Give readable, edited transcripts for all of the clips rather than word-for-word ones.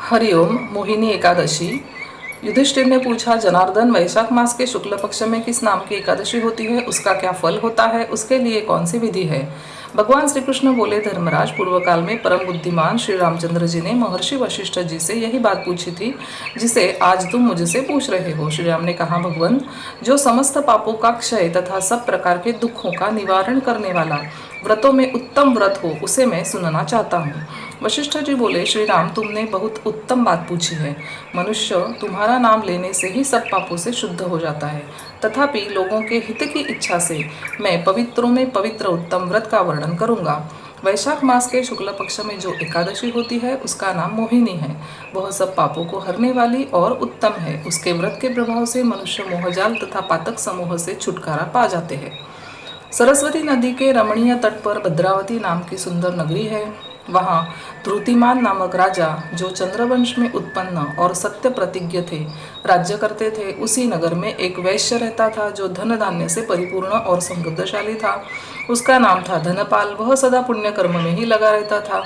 हरिओम। मोहिनी एकादशी। युधिष्ठिर ने पूछा, जनार्दन, वैशाख मास के शुक्ल पक्ष में किस नाम की एकादशी होती है? उसका क्या फल होता है? उसके लिए कौन सी विधि है? भगवान श्री कृष्ण बोले, धर्मराज, पूर्व काल में परम बुद्धिमान श्री रामचंद्र जी ने महर्षि वशिष्ठ जी से यही बात पूछी थी जिसे आज तुम मुझसे पूछ रहे हो। श्री राम ने कहा, भगवान, जो समस्त पापों का क्षय तथा सब प्रकार के दुखों का निवारण करने वाला व्रतों में उत्तम व्रत हो, उसे मैं सुनना चाहता हूँ। वशिष्ठ जी बोले, श्री राम, तुमने बहुत उत्तम बात पूछी है। मनुष्य तुम्हारा नाम लेने से ही सब पापों से शुद्ध हो जाता है। तथापि लोगों के हित की इच्छा से मैं पवित्रों में पवित्र उत्तम व्रत का वर्णन करूंगा। वैशाख मास के शुक्ल पक्ष में जो एकादशी होती है उसका नाम मोहिनी है। वह सब पापों को हरने वाली और उत्तम है। उसके व्रत के प्रभाव से मनुष्य मोहजाल तथा पातक समूह से छुटकारा पा जाते हैं। सरस्वती नदी के रमणीय तट पर भद्रावती नाम की सुंदर नगरी है। वहाँ ध्रुतिमान नामक राजा, जो चंद्रवंश में उत्पन्न और सत्य प्रतिज्ञ थे, राज्य करते थे। उसी नगर में एक वैश्य रहता था जो धन धान्य से परिपूर्ण और समृद्धशाली था। उसका नाम था धनपाल। वह सदा पुण्य कर्म में ही लगा रहता था।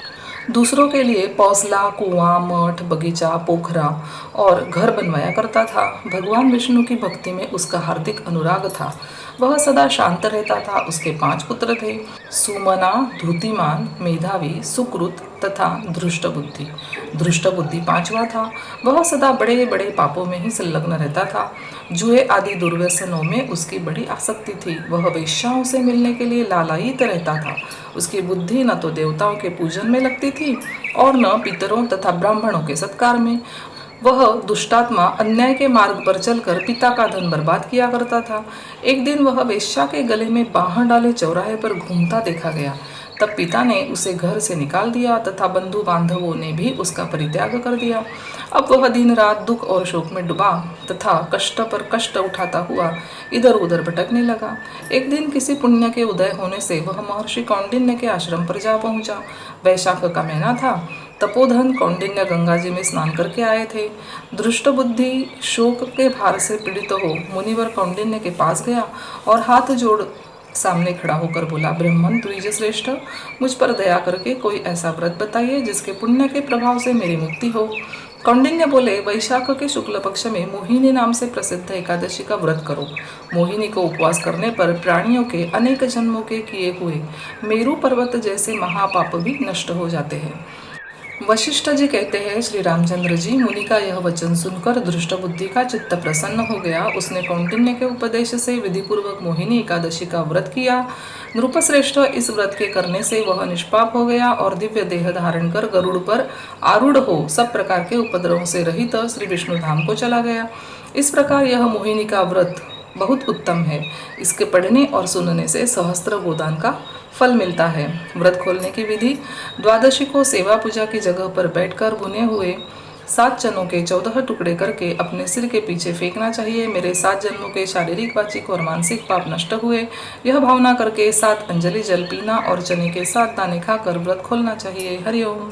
दूसरों के लिए पौसला, कुआं, मठ, बगीचा, पोखरा और घर बनवाया करता था। भगवान विष्णु की भक्ति में उसका हार्दिक अनुराग था। वह सदा शांत रहता था। उसके 5 पुत्र थे, सुमना, धूतिमान, मेधावी, सुकृत तथा धृष्टबुद्धि। धृष्टबुद्धि 5वां था। वह सदा बड़े बड़े पापों में ही संलग्न रहता था। जुए आदि दुर्व्यसनों में उसकी बड़ी आसक्ति थी। वह वेश्याओं से मिलने के लिए लालायित रहता था। उसकी बुद्धि न तो देवताओं के पूजन में लगती थी और न पितरों तथा ब्राह्मणों के सत्कार में। वह दुष्टात्मा अन्याय के मार्ग पर चलकर पिता का धन बर्बाद किया करता था। एक दिन वह वेश्या के गले में बाहर डाले चौराहे पर घूमता देखा गया। तब पिता ने उसे घर से निकाल दिया तथा बंधु बांधवों ने भी उसका परित्याग कर दिया। अब वह दिन रात दुख और शोक में डूबा तथा कष्ट पर कष्ट उठाता हुआ इधर उधर भटकने लगा। एक दिन किसी पुण्य के उदय होने से वह महर्षि कौंडिन्य के आश्रम पर जा पहुंचा। वैशाख का महीना था। तपोधन कौंडिन्य गंगा जी में स्नान करके आए थे। दुष्ट बुद्धि शोक के भार से पीड़ित हो मुनिवर कौंडिन्य के पास गया और हाथ जोड़ सामने खड़ा होकर बोला, ब्राह्मण द्विज श्रेष्ठ, मुझ पर दया करके कोई ऐसा व्रत बताइए जिसके पुण्य के प्रभाव से मेरी मुक्ति हो। कौंडिन्य बोले, वैशाख के शुक्ल पक्ष में मोहिनी नाम से प्रसिद्ध एकादशी का व्रत करो। मोहिनी को उपवास करने पर प्राणियों के अनेक जन्मों के किए हुए मेरु पर्वत जैसे महापाप भी नष्ट हो जाते हैं। वशिष्ठ जी कहते हैं, श्री रामचंद्र जी, मुनि का यह वचन सुनकर धृष्ट बुद्धि का चित्त प्रसन्न हो गया। उसने कौंडिन्य के उपदेश से विधिपूर्वक मोहिनी एकादशी का व्रत किया। नृपश्रेष्ठ, इस व्रत के करने से वह निष्पाप हो गया और दिव्य देह धारण कर गरुड़ पर आरूढ़ हो सब प्रकार के उपद्रवों से रहित श्री विष्णु धाम को चला गया। इस प्रकार यह मोहिनी का व्रत बहुत उत्तम है। इसके पढ़ने और सुनने से सहस्त्र गोदान का फल मिलता है। व्रत खोलने की विधि: द्वादशी को सेवा पूजा की जगह पर बैठकर भुने हुए 7 चनों के 14 टुकड़े करके अपने सिर के पीछे फेंकना चाहिए। मेरे 7 जन्मों के शारीरिक, वाचिक और मानसिक पाप नष्ट हुए, यह भावना करके 7 अंजलि जल पीना और चने के 7 दाने खाकर व्रत खोलना चाहिए। हरिओम।